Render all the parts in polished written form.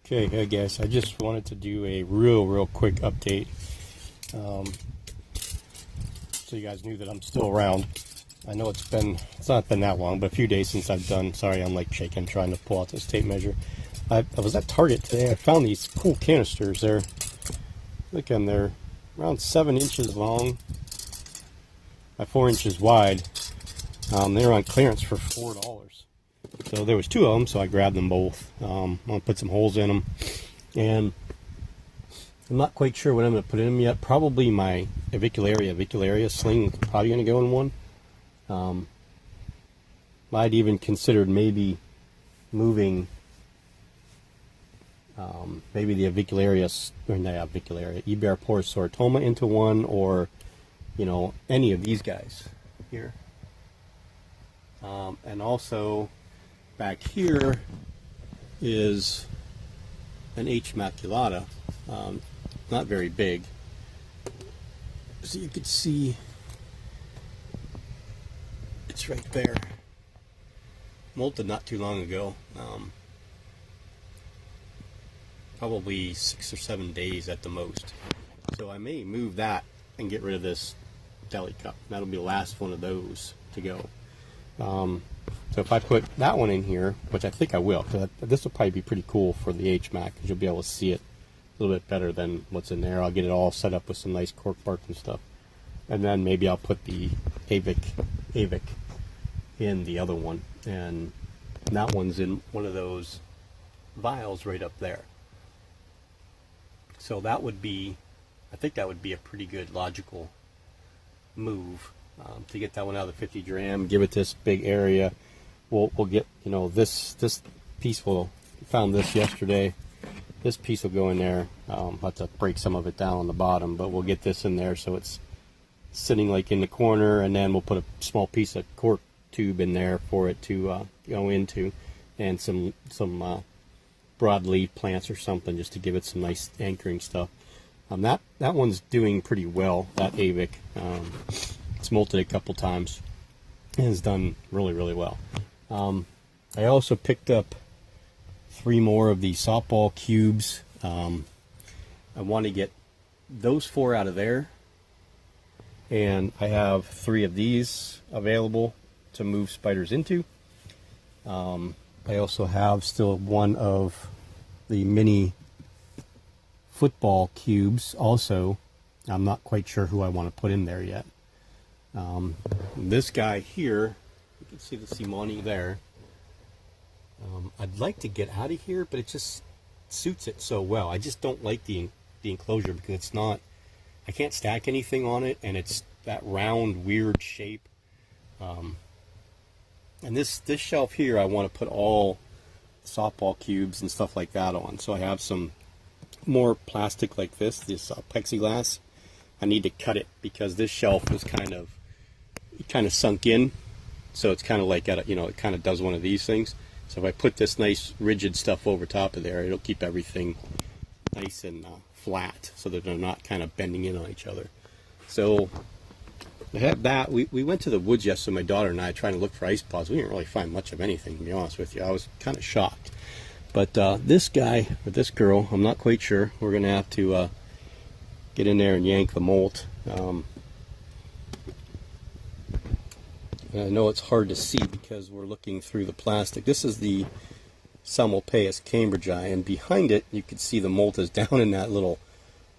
Okay, hey guys, I just wanted to do a real quick update, so you guys knew that I'm still around. I know it's not been that long, but a few days since I've done. Sorry, I'm like shaking trying to pull out this tape measure. I was at Target today. I found these cool canisters. Look, and they're around 7 inches long by 4 inches wide. They were on clearance for $4. So there was 2 of them, so I grabbed them both. I'm going to put some holes in them. And I'm not quite sure what I'm going to put in them yet. Probably my avicularia sling is probably going to go in one. I'd even considered maybe moving maybe the Eberoporosaurtoma into one, or any of these guys here. And also back here is an H. maculata, not very big. So you can see it's right there. Molted not too long ago, probably 6 or 7 days at the most. So I may move that and get rid of this deli cup. That'll be the last one of those to go. So if I put that one in here, which I think I will, because this will probably be pretty cool for the HMAC, because you'll be able to see it a little bit better than what's in there. I'll get it all set up with some nice cork bark and stuff. And then maybe I'll put the Avic in the other one. And that one's in one of those vials right up there. So that would be, I think that would be a pretty good logical move. To get that one out of the 50 dram, give it this big area. We'll get, this piece found this yesterday. This piece will go in there. I'll have to break some of it down on the bottom, but we'll get this in there so it's sitting like in the corner, and then we'll put a small piece of cork tube in there for it to go into, and some broadleaf plants or something just to give it some nice anchoring stuff. That one's doing pretty well, that Avic. It's molted a couple times and has done really well. I also picked up 3 more of the softball cubes. I want to get those 4 out of there, and I have 3 of these available to move spiders into. I also have still 1 of the mini football cubes also. I'm not quite sure who I want to put in there yet. This guy here, you can see the Simoni there. I'd like to get out of here, but it just suits it so well. I just don't like the enclosure because it's not, I can't stack anything on it, and it's that round weird shape. And this shelf here, I want to put all softball cubes and stuff like that on. So I have some more plastic like this plexiglass. I need to cut it because this shelf is kind of sunk in, so it's kind of like it kind of does one of these things. So if I put this nice rigid stuff over top of there, it'll keep everything nice and flat, so that they're not kind of bending in on each other. So I have that. We went to the woods yesterday, my daughter and I, trying to look for ice pods. We didn't really find much of anything, to be honest with you. I was kind of shocked. But this guy or this girl, I'm not quite sure. We're going to have to get in there and yank the molt. I know it's hard to see because we're looking through the plastic. This is the Psalmopoeus cambridgei, and behind it you can see the molt is down in that little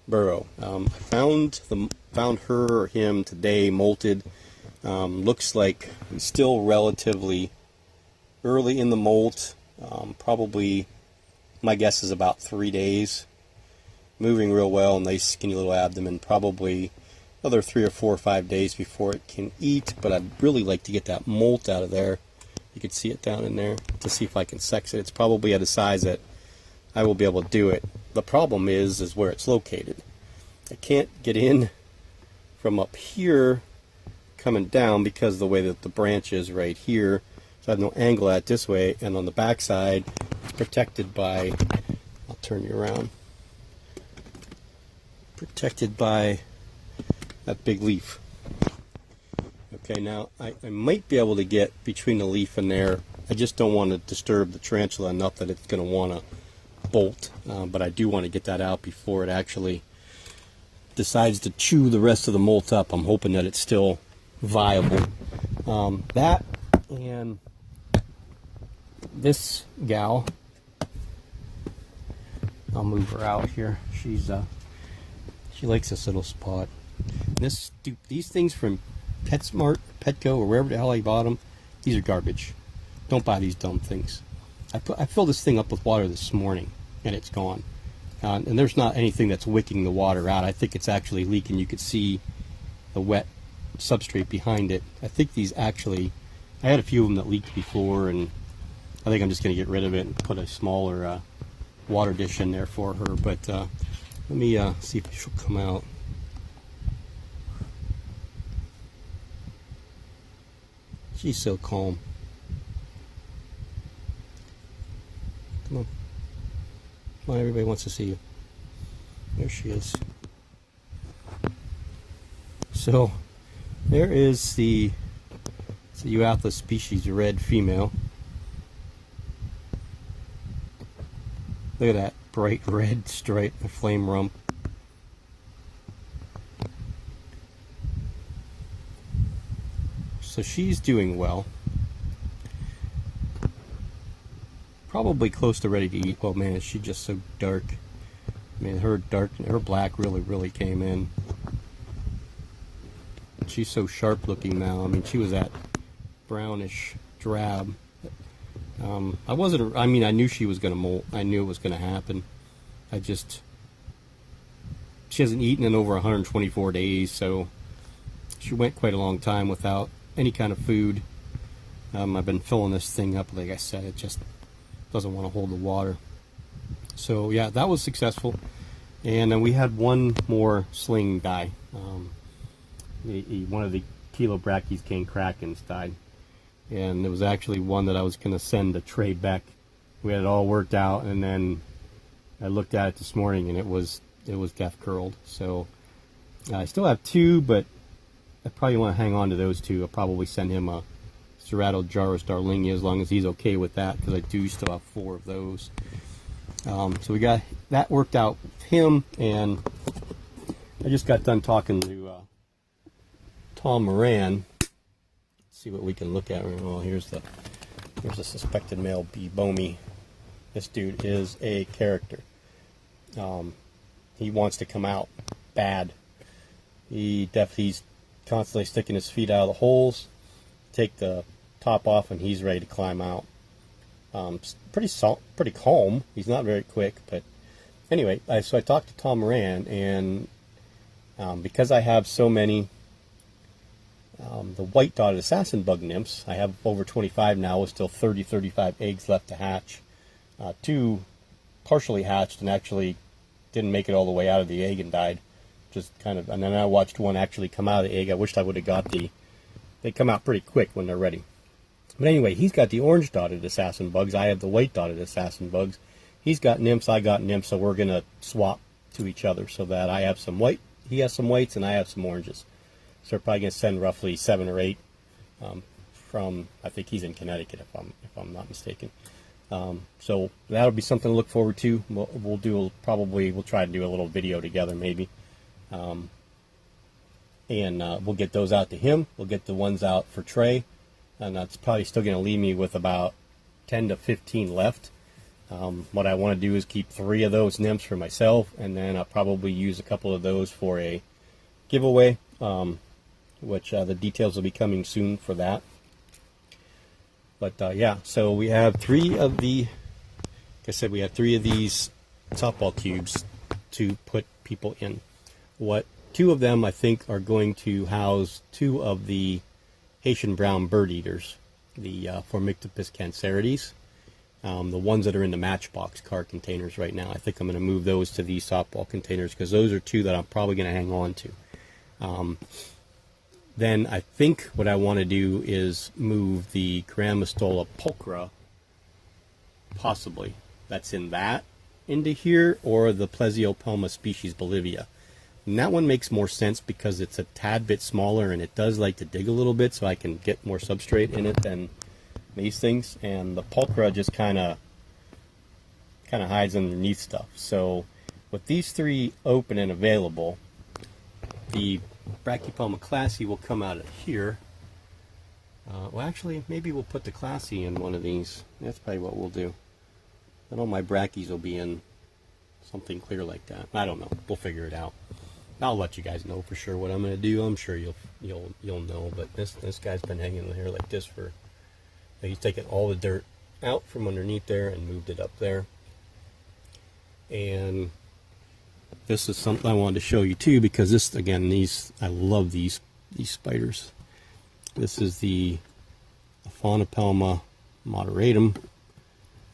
burrow. I found her or him today, molted. Looks like he's still relatively early in the molt. Probably, my guess is about 3 days. Moving real well, nice skinny little abdomen. Probably another 3 or 4 or 5 days before it can eat, but I'd really like to get that molt out of there. You can see it down in there to see if I can sex it. It's probably at a size that I will be able to do it. The problem is where it's located. I can't get in from up here coming down because of the way that the branch is right here. So I have no angle at this way, and on the back side it's protected by, I'll turn you around, protected by that big leaf. Okay, now I might be able to get between the leaf and there. I just don't want to disturb the tarantula enough that it's going to want to bolt, but I do want to get that out before it actually decides to chew the rest of the molt up. I'm hoping that it's still viable. That and this gal, I'll move her out here. She likes this little spot. These things from PetSmart, Petco, or wherever the hell I bought them, these are garbage. Don't buy these dumb things. I filled this thing up with water this morning, and it's gone. And there's not anything that's wicking the water out. I think it's actually leaking. You could see the wet substrate behind it. I think these actually, I had a few of them that leaked before, and I think I'm just going to get rid of it and put a smaller water dish in there for her. But let me see if she'll come out. She's so calm. Come on. Come on, everybody wants to see you. There she is. So, there is the Euathlus species red female. Look at that bright red stripe, the flame rump. So she's doing well. Probably close to ready to eat. Oh man, is she just so dark. I mean, her black really came in. She's so sharp looking now. I mean, she was that brownish drab. I knew she was going to molt. I knew it was going to happen. She hasn't eaten in over 124 days, so she went quite a long time without any kind of food. I've been filling this thing up, like I said, it just doesn't want to hold the water. So yeah, that was successful. And then we had one more sling die. One of the Chilobrachys cane krakens died. And it was actually one that I was going to send a tray back. We had it all worked out, and then I looked at it this morning, and it was death curled. So I still have two, but I probably want to hang on to those two. I'll probably send him a Ceratojaurus darlingi as long as he's okay with that, because I do still have 4 of those. So we got that worked out with him, and I just got done talking to Tom Moran. Let's see what we can look at. Well, here's a suspected male bee, Bomi. This dude is a character. He wants to come out bad. He's constantly sticking his feet out of the holes. Take the top off, and he's ready to climb out. Pretty calm. He's not very quick, but anyway. So I talked to Tom Moran, and because I have so many the white dotted assassin bug nymphs, I have over 25 now, with still 35 eggs left to hatch. 2 partially hatched and actually didn't make it all the way out of the egg and died. And then I watched one actually come out of the egg. I wished I would have got they come out pretty quick when they're ready. But anyway, he's got the orange dotted assassin bugs. I have the white dotted assassin bugs. He's got nymphs, I got nymphs, so we're going to swap to each other so that I have some white, he has some whites, and I have some oranges. So we're probably going to send roughly 7 or 8 from, I think he's in Connecticut if I'm not mistaken. So that'll be something to look forward to. We'll try to do a little video together maybe. And we'll get those out to him. We'll get the ones out for Trey, and that's probably still going to leave me with about 10 to 15 left. What I want to do is keep 3 of those nymphs for myself, and then I'll probably use a couple of those for a giveaway, which the details will be coming soon for that. But yeah, so we have 3 of like I said, we have 3 of these softball cubes to put people in. 2 of them I think are going to house 2 of the Haitian brown bird eaters, the Formictopus cancerides, the ones that are in the Matchbox car containers right now. I think I'm going to move those to these softball containers, because those are 2 that I'm probably going to hang on to. Then I think what I want to do is move the Caramistola pulchra, possibly, that's in that, into here, or the Plesiopelma species Bolivia. And that one makes more sense because it's a tad bit smaller, and it does like to dig a little bit, so I can get more substrate in it than these things. And the pulchra just kind of kind of hides underneath stuff. So with these three open and available, the Brachypelma classy will come out of here. Well, actually, maybe we'll put the classy in one of these. That's probably what we'll do. Then all my brackies will be in something clear like that. I don't know. We'll figure it out. I'll let you guys know for sure what I'm going to do. I'm sure you'll know. But this guy's been hanging in here like this for. He's taken all the dirt out from underneath there and moved it up there. And this is something I wanted to show you too, because this, again, I love these spiders. This is the Faunopelma moderatum,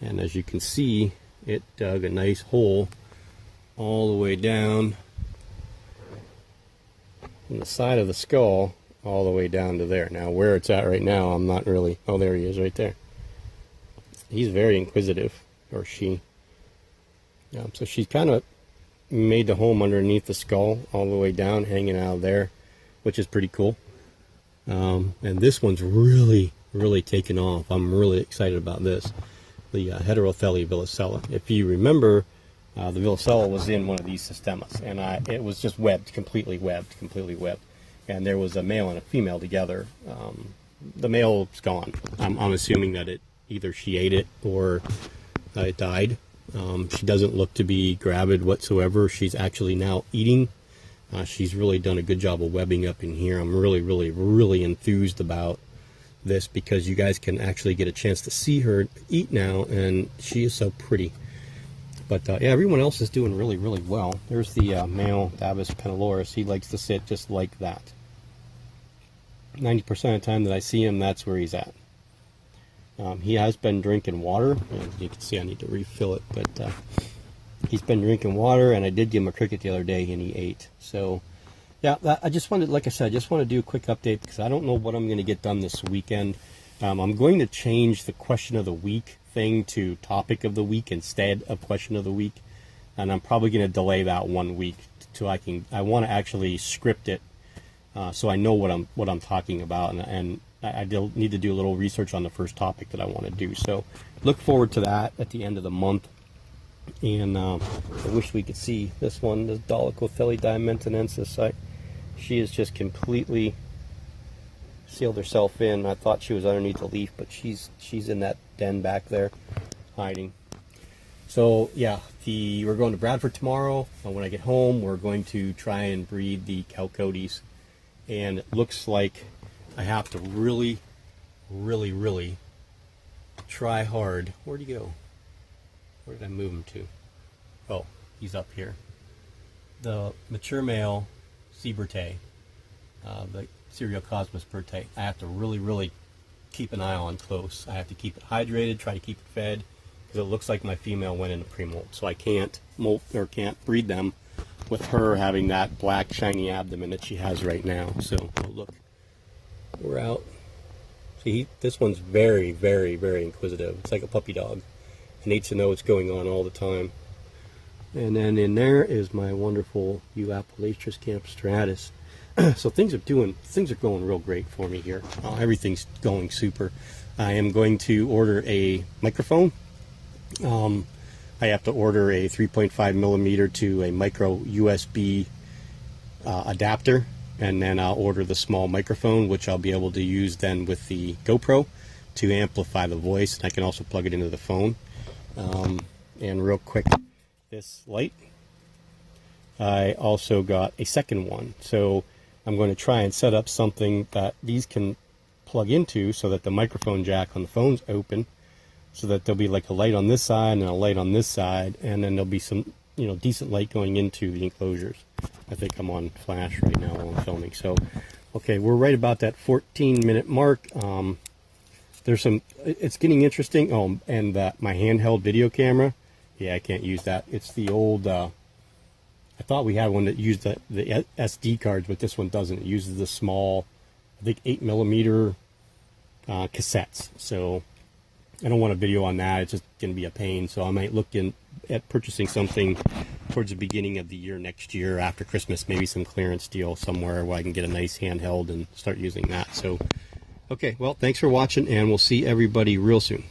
and as you can see, it dug a nice hole all the way down from the side of the skull all the way down to there. Now where it's at right now, I'm not really, oh there he is right there. He's very inquisitive, or she. So she's kind of made the home underneath the skull all the way down, hanging out of there, which is pretty cool. And this one's really taken off. I'm really excited about this. The Heterothellia villicella. If you remember, the villicella was in one of these systemas, and it was just completely webbed. And there was a male and a female together. The male's gone. I'm assuming that either she ate it or it died. She doesn't look to be gravid whatsoever. She's actually now eating. She's really done a good job of webbing up in here. I'm really enthused about this, because you guys can actually get a chance to see her eat now, and she is so pretty. But yeah, everyone else is doing really well. There's the male Davus penniloris. He likes to sit just like that. 90% of the time that I see him, that's where he's at. He has been drinking water. As you can see, I need to refill it, but he's been drinking water, and I did give him a cricket the other day, and he ate. So yeah, I just wanted, like I said, I just want to do a quick update, because I don't know what I'm going to get done this weekend. I'm going to change the question of the week thing to topic of the week instead of question of the week, and I'm probably going to delay that 1 week till I want to actually script it, so I know what I'm talking about, and I need to do a little research on the first topic that I want to do. So look forward to that at the end of the month. And I wish we could see this one, the Dolichothellia diamentinensis. She is just completely sealed herself in. I thought she was underneath the leaf, but she's in that den back there hiding. So yeah, we're going to Bradford tomorrow, and when I get home we're going to try and breed the Chalcodes, and it looks like I have to really try hard. Where'd he go? Where did I move him to? Oh, he's up here. The mature male Seabertae, the Seriocosmus bertae, I have to really keep an eye on close. I have to keep it hydrated, try to keep it fed, because it looks like my female went into pre-molt. So I can't molt or can't breed them with her having that black shiny abdomen that she has right now. So look, we're out. See, this one's very inquisitive. It's like a puppy dog. It needs to know what's going on all the time. And then in there is my wonderful Euapolatrus campstratus. So things are going real great for me here. Everything's going super. I am going to order a microphone. I have to order a 3.5 millimeter to a micro USB adapter, and then I'll order the small microphone, which I'll be able to use then with the GoPro to amplify the voice. And I can also plug it into the phone. And real quick, this light, I also got a second one. So I'm going to try and set up something that these can plug into, so that the microphone jack on the phone's open, so that there'll be like a light on this side and a light on this side, and then there'll be some decent light going into the enclosures. I think I'm on flash right now while I'm filming. So okay, we're right about that 14-minute mark. It's getting interesting. Oh, and my handheld video camera, yeah, I can't use that. It's the old, I thought we had one that used the SD cards, but this one doesn't. It uses the small, I think 8 millimeter cassettes. So I don't want a video on that. It's just going to be a pain. So I might look at purchasing something towards the beginning of the year next year, after Christmas, maybe some clearance deal somewhere where I can get a nice handheld and start using that. So okay, well, thanks for watching, and we'll see everybody real soon.